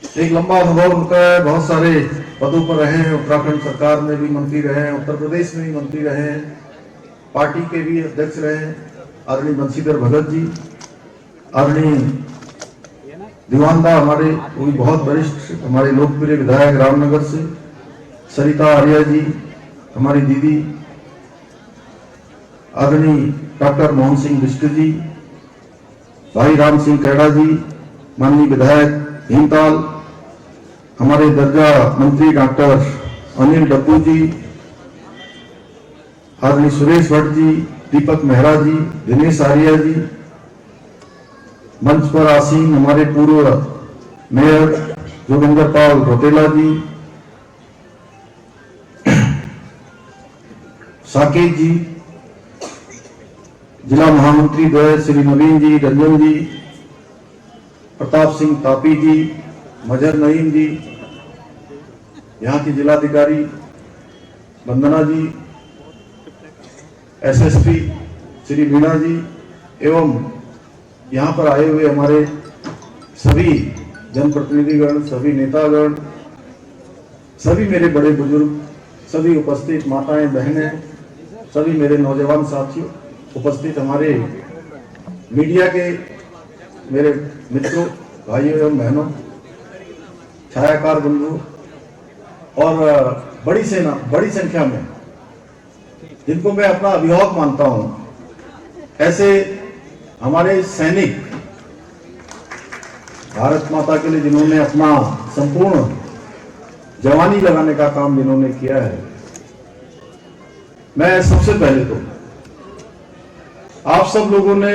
एक लंबा अनुभव उनका है, बहुत सारे पदों पर रहे हैं, उत्तराखंड सरकार में भी मंत्री रहे हैं, उत्तर प्रदेश में भी मंत्री रहे हैं, पार्टी के भी अध्यक्ष रहे हैं आदरणीय बंशीधर भगत जी, आदरणीय दीवानदा हमारे वो भी बहुत वरिष्ठ हमारे लोकप्रिय विधायक रामनगर से, सरिता आर्या जी हमारी दीदी, आदरणीय डॉक्टर मोहन सिंह बिष्ट जी, भाई राम सिंह कैड़ा जी, माननीय विधायक भीमताल, हमारे दर्जा मंत्री डॉक्टर अनिल डब्बू जी, आदरणीय सुरेश भट्ट जी, दीपक मेहरा जी, दिनेश आर्या जी, मंच पर आसीन हमारे पूर्व मेयर जोगिंदर पाल रोटेला जी, साकेत जी, जिला महामंत्री द्वय श्री नवीन जी, रंजन जी, प्रताप सिंह तापी जी, मजहर नईम जी, यहाँ की जिलाधिकारी वंदना जी, एसएसपी श्री मीना जी एवं यहाँ पर आए हुए हमारे सभी जनप्रतिनिधिगण, सभी नेतागण, सभी मेरे बड़े बुजुर्ग, सभी उपस्थित माताएं बहनें, सभी मेरे नौजवान साथियों, उपस्थित हमारे मीडिया के मेरे मित्रों, भाइयों एवं बहनों, छायाकार बंधु और बड़ी संख्या में जिनको मैं अपना अभिभावक मानता हूं, ऐसे हमारे सैनिक भारत माता के लिए जिन्होंने अपना संपूर्ण जवानी लगाने का काम जिन्होंने किया है, मैं सबसे पहले तो आप सब लोगों ने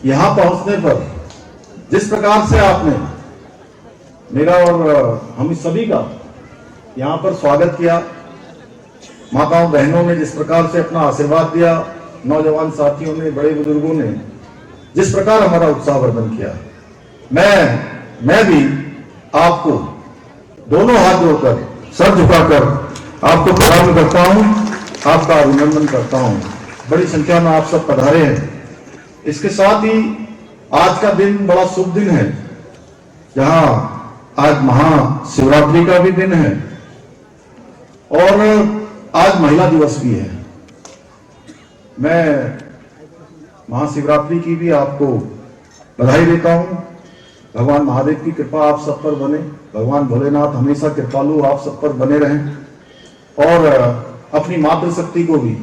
यहां पहुंचने पर जिस प्रकार से आपने मेरा और हम सभी का यहां पर स्वागत किया, माताओं बहनों ने जिस प्रकार से अपना आशीर्वाद दिया, नौजवान साथियों ने, बड़े बुजुर्गों ने जिस प्रकार हमारा उत्साहवर्धन किया, मैं भी आपको दोनों हाथ जोड़कर, सर झुकाकर आपको प्रणाम करता हूं, आपका अभिनंदन करता हूं। बड़ी संख्या में आप सब पधारे हैं। इसके साथ ही आज का दिन बड़ा शुभ दिन है, जहां आज महाशिवरात्रि का भी दिन है और आज महिला दिवस भी है। मैं महाशिवरात्रि की भी आपको बधाई देता हूं। भगवान महादेव की कृपा आप सब पर बने, भगवान भोलेनाथ हमेशा कृपालु आप सब पर बने रहें और अपनी मातृशक्ति को भी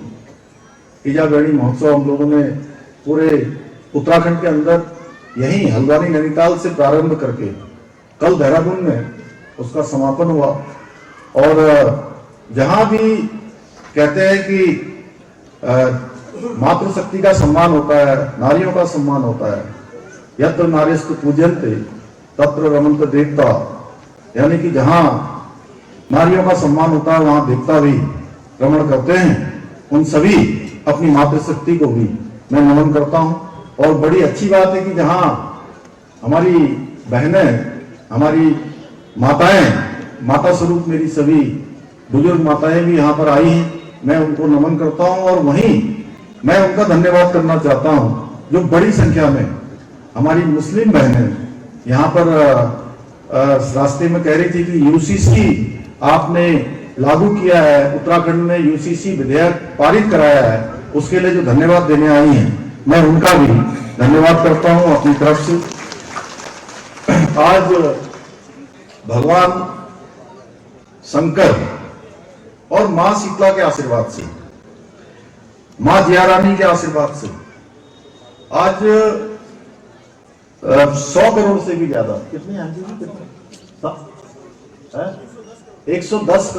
ईजागरणी महोत्सव हम लोगों ने पूरे उत्तराखंड के अंदर यहीं हल्द्वानी नैनीताल से प्रारंभ करके कल देहरादून में उसका समापन हुआ और जहां भी कहते हैं कि मातृशक्ति का सम्मान होता है, नारियों का सम्मान होता है, यत्र नारीस्तु पूज्यन्ते तत्र रमन्ते देवता, यानी कि जहां नारियों का सम्मान होता है वहां देवता भी रमण करते हैं। उन सभी अपनी मातृशक्ति को भी मैं नमन करता हूं और बड़ी अच्छी बात है कि जहां हमारी बहनें, हमारी माताएं, माता स्वरूप मेरी सभी बुजुर्ग माताएं भी यहाँ पर आई हैं, मैं उनको नमन करता हूं और वहीं मैं उनका धन्यवाद करना चाहता हूं जो बड़ी संख्या में हमारी मुस्लिम बहनें यहाँ पर रास्ते में कह रही थी कि यूसीसी आपने लागू किया है, उत्तराखंड में यूसीसी विधेयक पारित कराया है, उसके लिए जो धन्यवाद देने आई हैं, मैं उनका भी धन्यवाद करता हूं अपनी तरफ से। आज भगवान शंकर और मां शीतला के आशीर्वाद से, मां जिया रानी के आशीर्वाद से आज 100 करोड़ से भी ज्यादा, कितनी है 110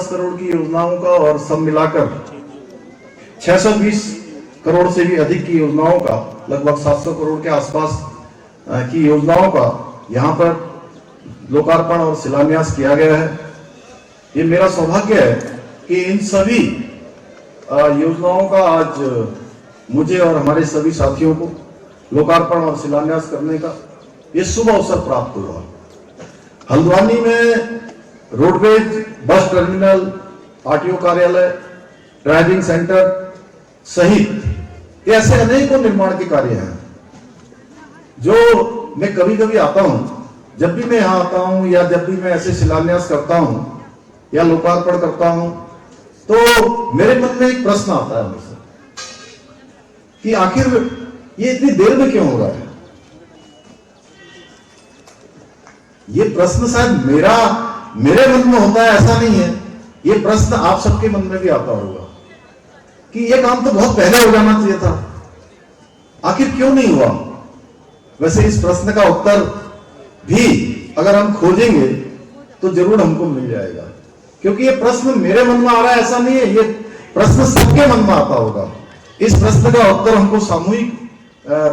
करोड़ की योजनाओं का और सब मिलाकर 620 करोड़ से भी अधिक की योजनाओं का, लगभग 700 करोड़ के आसपास की योजनाओं का यहाँ पर लोकार्पण और शिलान्यास किया गया है। ये मेरा सौभाग्य है कि इन सभी योजनाओं का आज मुझे और हमारे सभी साथियों को लोकार्पण और शिलान्यास करने का ये शुभ अवसर प्राप्त हुआ। हल्द्वानी में रोडवेज, बस टर्मिनल, आरटीओ कार्यालय, ड्राइविंग सेंटर सहित ऐसे अनेकों निर्माण के कार्य हैं जो मैं कभी कभी आता हूं, जब भी मैं यहाँ आता हूं या जब भी मैं ऐसे शिलान्यास करता हूं या लोकार्पण करता हूं, तो मेरे मन में एक प्रश्न आता है हमेशा कि आखिर ये इतनी देर में क्यों हो रहा है। ये प्रश्न शायद मेरे मन में होता है ऐसा नहीं है, ये प्रश्न आप सबके मन में भी आता होगा कि ये काम तो बहुत पहले हो जाना चाहिए था, आखिर क्यों नहीं हुआ। वैसे इस प्रश्न का उत्तर भी अगर हम खोजेंगे तो जरूर हमको मिल जाएगा, क्योंकि ये प्रश्न मेरे मन में आ रहा है ऐसा नहीं है, ये प्रश्न सबके मन में आता होगा। इस प्रश्न का उत्तर हमको सामूहिक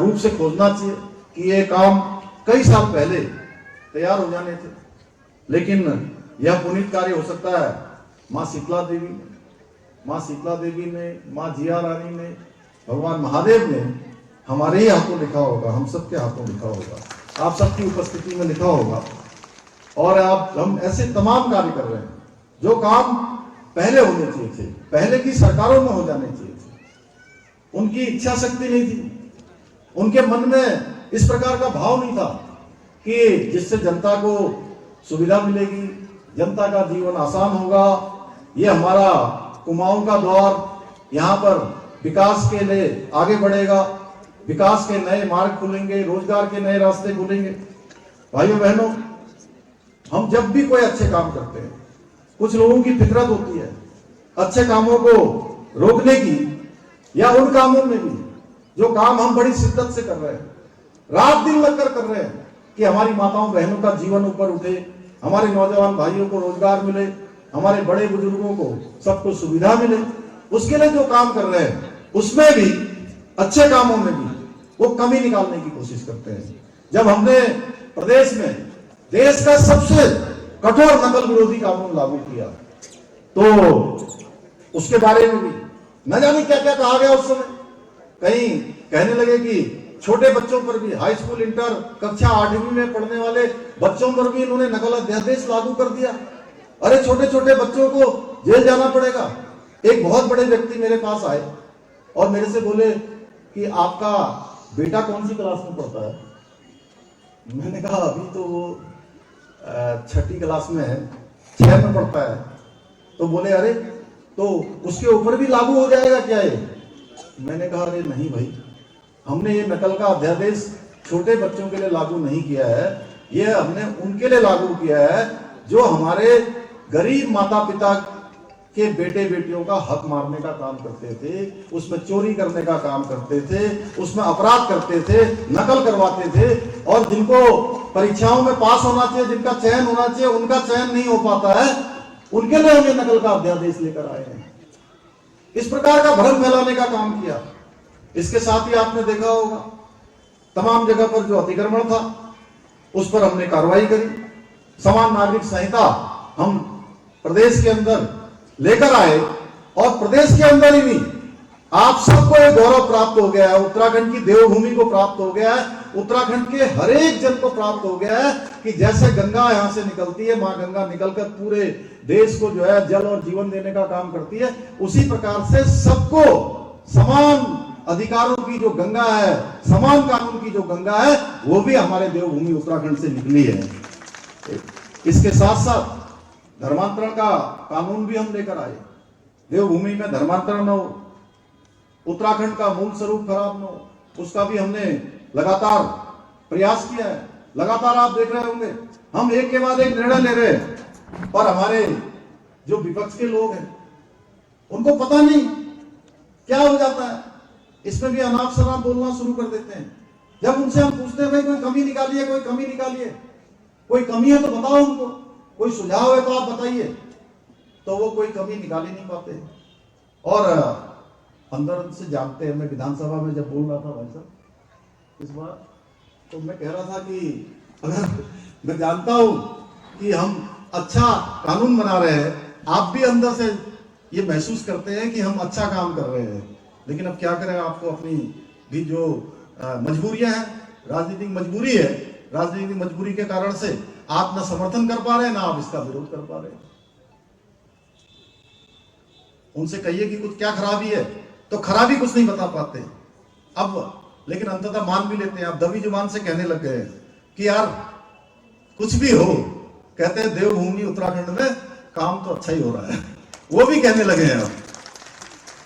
रूप से खोजना चाहिए कि ये काम कई साल पहले तैयार हो जाने थे, लेकिन यह पुनीत कार्य हो सकता है मां शीतला देवी ने, मां जिया रानी ने, भगवान महादेव ने हमारे ही हाथों लिखा होगा, हम सबके हाथों लिखा होगा, आप सबकी उपस्थिति में लिखा होगा। और हम ऐसे तमाम कार्य कर रहे हैं जो काम पहले होने चाहिए थे, पहले की सरकारों में हो जाने चाहिए थे। उनकी इच्छा शक्ति नहीं थी, उनके मन में इस प्रकार का भाव नहीं था कि जिससे जनता को सुविधा मिलेगी, जनता का जीवन आसान होगा, ये हमारा कुमाऊं का द्वार यहाँ पर विकास के लिए आगे बढ़ेगा, विकास के नए मार्ग खुलेंगे, रोजगार के नए रास्ते खुलेंगे। भाइयों बहनों, हम जब भी कोई अच्छे काम करते हैं, कुछ लोगों की फितरत होती है अच्छे कामों को रोकने की, या उन कामों में भी जो काम हम बड़ी शिद्दत से कर रहे हैं, रात दिन लगकर कर रहे हैं कि हमारी माताओं बहनों का जीवन ऊपर उठे, हमारे नौजवान भाइयों को रोजगार मिले, हमारे बड़े बुजुर्गों को सबको सुविधा मिले, उसके लिए जो काम कर रहे हैं उसमें भी, अच्छे कामों में भी वो कमी निकालने की कोशिश करते हैं। जब हमने प्रदेश में देश का सबसे कठोर नकल विरोधी कानून लागू किया तो उसके बारे में भी न जाने क्या क्या कहा गया उस समय। कहीं कहने लगे कि छोटे बच्चों पर भी, हाई स्कूल इंटर कक्षा 8वीं में पढ़ने वाले बच्चों पर भी इन्होंने नकल अध्यादेश लागू कर दिया। अरे छोटे छोटे बच्चों को जेल जाना पड़ेगा। एक बहुत बड़े व्यक्ति मेरे पास आए और मेरे से बोले कि आपका बेटा कौन सी क्लास में पढ़ता है। मैंने कहा अभी तो वो 6ठी क्लास में है, 6 में पढ़ता है। तो बोले अरे तो उसके ऊपर भी लागू हो जाएगा क्या ये। मैंने कहा अरे नहीं भाई, हमने ये नकल का अध्यादेश छोटे बच्चों के लिए लागू नहीं किया है, ये हमने उनके लिए लागू किया है जो हमारे गरीब माता पिता के बेटे बेटियों का हक मारने का काम करते थे, उसमें चोरी करने का काम करते थे, उसमें अपराध करते थे, नकल करवाते थे, और जिनको परीक्षाओं में पास होना चाहिए, जिनका चयन होना चाहिए, उनका चयन नहीं हो पाता है, उनके लिए हमें नकल का अध्यादेश लेकर आए हैं। इस प्रकार का भ्रम फैलाने का काम किया। इसके साथ ही आपने देखा होगा तमाम जगह पर जो अतिक्रमण था उस पर हमने कार्रवाई करी। समान नागरिक संहिता हम प्रदेश के अंदर लेकर आए और प्रदेश के अंदर ही नहीं, आप सबको एक गौरव प्राप्त हो गया है, उत्तराखंड की देवभूमि को प्राप्त हो गया है, उत्तराखंड के हर एक जन को प्राप्त हो गया है कि जैसे गंगा यहां से निकलती है, मां गंगा निकलकर पूरे देश को जो है जल और जीवन देने का काम करती है, उसी प्रकार से सबको समान अधिकारों की जो गंगा है, समान कानून की जो गंगा है, वो भी हमारे देवभूमि उत्तराखंड से निकली है। इसके साथ साथ धर्मांतरण का कानून भी हम लेकर आए। देवभूमि में धर्मांतरण न हो, उत्तराखंड का मूल स्वरूप खराब न हो, उसका भी हमने लगातार प्रयास किया है। लगातार आप देख रहे होंगे हम एक के बाद एक निर्णय ले रहे हैं, पर हमारे जो विपक्ष के लोग हैं उनको पता नहीं क्या हो जाता है, इसमें भी अनाप शनाप बोलना शुरू कर देते हैं। जब उनसे हम पूछते हैं भाई कोई कमी निकालिए, कोई कमी निकालिए, कोई कमी है तो बताओ हमको, कोई सुझाव है तो आप बताइए, तो वो कोई कमी निकाल ही नहीं पाते। और अंदर से जानते हैं, मैं विधानसभा में जब बोल रहा था भाई साहब इस बार, तो मैं कह रहा था कि अगर मैं जानता हूं कि हम अच्छा कानून बना रहे हैं, आप भी अंदर से ये महसूस करते हैं कि हम अच्छा काम कर रहे हैं, लेकिन अब क्या करें, आपको अपनी भी जो मजबूरियां हैं, राजनीतिक मजबूरी है, राजनीतिक मजबूरी के कारण से आप ना समर्थन कर पा रहे हैं, ना आप इसका विरोध कर पा रहे हैं। उनसे कहिए कि कुछ क्या खराबी है, तो खराबी कुछ नहीं बता पाते अब, लेकिन अंततः मान भी लेते हैं। आप दबी जुबान से कहने लग गए हैं कि यार कुछ भी हो, कहते हैं देवभूमि उत्तराखंड में काम तो अच्छा ही हो रहा है, वो भी कहने लगे हैं। अब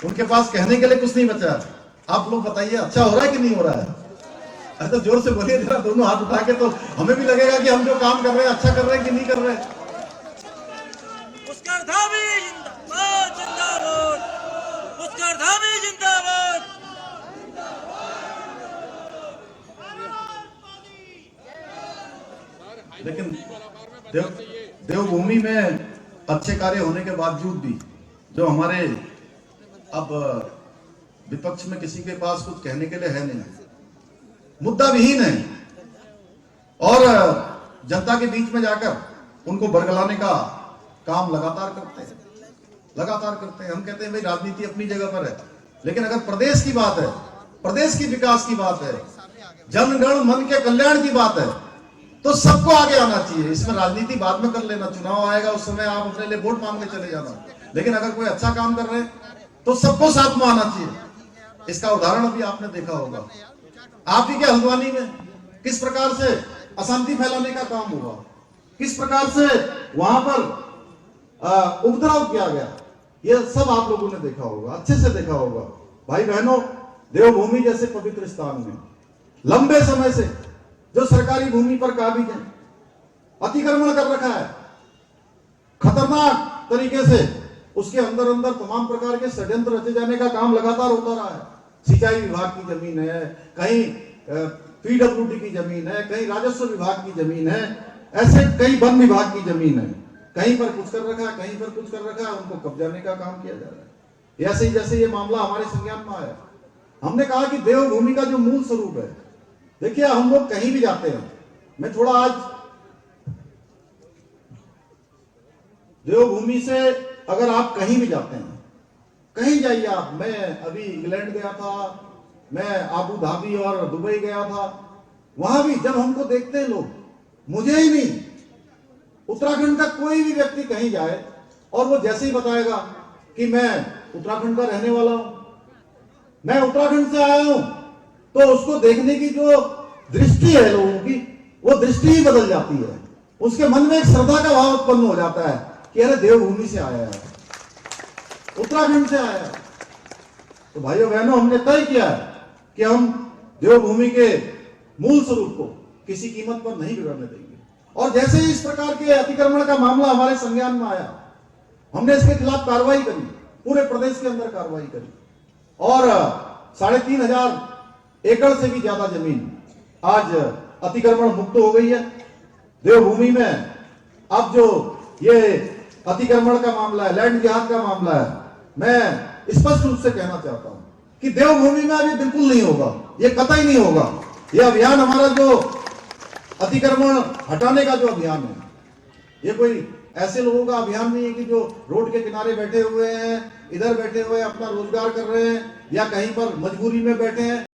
उनके पास कहने के लिए कुछ नहीं बचा। आप लोग बताइए, अच्छा हो रहा है कि नहीं हो रहा है? अरे तो जोर से बोलिए जरा, दोनों हाथ उठा के, तो हमें भी लगेगा कि हम जो काम कर रहे हैं अच्छा कर रहे हैं कि नहीं कर रहे हैं। पुष्करधामी जिंदाबाद, जिंदाबाद, पुष्करधामी जिंदाबाद। लेकिन देवभूमि में अच्छे कार्य होने के बावजूद भी जो हमारे अब विपक्ष में किसी के पास कुछ कहने के लिए है नहीं, मुद्दा विहीन है, और जनता के बीच में जाकर उनको बरगलाने का काम लगातार करते हैं। हम कहते हैं भाई राजनीति अपनी जगह पर है, लेकिन अगर प्रदेश की बात है, प्रदेश की विकास की बात है, जनगण मन के कल्याण की बात है, तो सबको आगे आना चाहिए। इसमें राजनीति बाद में कर लेना, चुनाव आएगा उस समय आप अपने लिए वोट मांग के चले जाना, लेकिन अगर कोई अच्छा काम कर रहे हैं तो सबको साथ में आना चाहिए। इसका उदाहरण अभी आपने देखा होगा, आप ही के हल्द्वानी में किस प्रकार से अशांति फैलाने का काम हुआ, किस प्रकार से वहां पर उपद्रव किया गया, ये सब आप लोगों ने देखा होगा, अच्छे से देखा होगा। भाई बहनों, देवभूमि जैसे पवित्र स्थान में लंबे समय से जो सरकारी भूमि पर काबिज है, अतिक्रमण कर रखा है खतरनाक तरीके से, उसके अंदर अंदर तमाम प्रकार के षड्यंत्र रचे जाने का काम लगातार होता रहा है। सिंचाई विभाग की जमीन है, कहीं पीडब्ल्यूडी की जमीन है, कहीं राजस्व विभाग की जमीन है, ऐसे कई वन विभाग की जमीन है, कहीं पर कुछ कर रखा है, कहीं पर कुछ कर रखा है, उनको कब्जाने का काम किया जा रहा है। ऐसे ही जैसे ये मामला हमारे संज्ञान में आया, हमने कहा कि देवभूमि का जो मूल स्वरूप है, देखिए हम लोग कहीं भी जाते हैं, मैं थोड़ा आज देवभूमि से, अगर आप कहीं भी जाते हैं, कहीं जाइए आप, मैं अभी इंग्लैंड गया था, मैं आबू धाबी और दुबई गया था, वहां भी जब हमको देखते हैं लोग, मुझे ही नहीं, उत्तराखंड का कोई भी व्यक्ति कहीं जाए और वो जैसे ही बताएगा कि मैं उत्तराखंड का रहने वाला हूं, मैं उत्तराखंड से आया हूं, तो उसको देखने की जो दृष्टि है लोगों की, वो दृष्टि ही बदल जाती है। उसके मन में एक श्रद्धा का भाव उत्पन्न हो जाता है कि अरे देवभूमि से आया है, उत्तराखंड से आया है। तो भाइयों बहनों, हमने तय किया है कि हम देवभूमि के मूल स्वरूप को किसी कीमत पर नहीं बिगड़ने देंगे। और जैसे ही इस प्रकार के अतिक्रमण का मामला हमारे संज्ञान में आया, हमने इसके खिलाफ कार्रवाई करी, पूरे प्रदेश के अंदर कार्रवाई करी, और 3,500 एकड़ से भी ज्यादा जमीन आज अतिक्रमण मुक्त हो गई है। देवभूमि में अब जो ये अतिक्रमण का मामला है, लैंड जिहाद का मामला है, मैं स्पष्ट रूप से कहना चाहता हूं कि देवभूमि में अभी बिल्कुल नहीं होगा, ये कतई नहीं होगा। ये अभियान हमारा जो अतिक्रमण हटाने का जो अभियान है, ये कोई ऐसे लोगों का अभियान नहीं है कि जो रोड के किनारे बैठे हुए हैं, इधर बैठे हुए अपना रोजगार कर रहे हैं, या कहीं पर मजबूरी में बैठे हैं।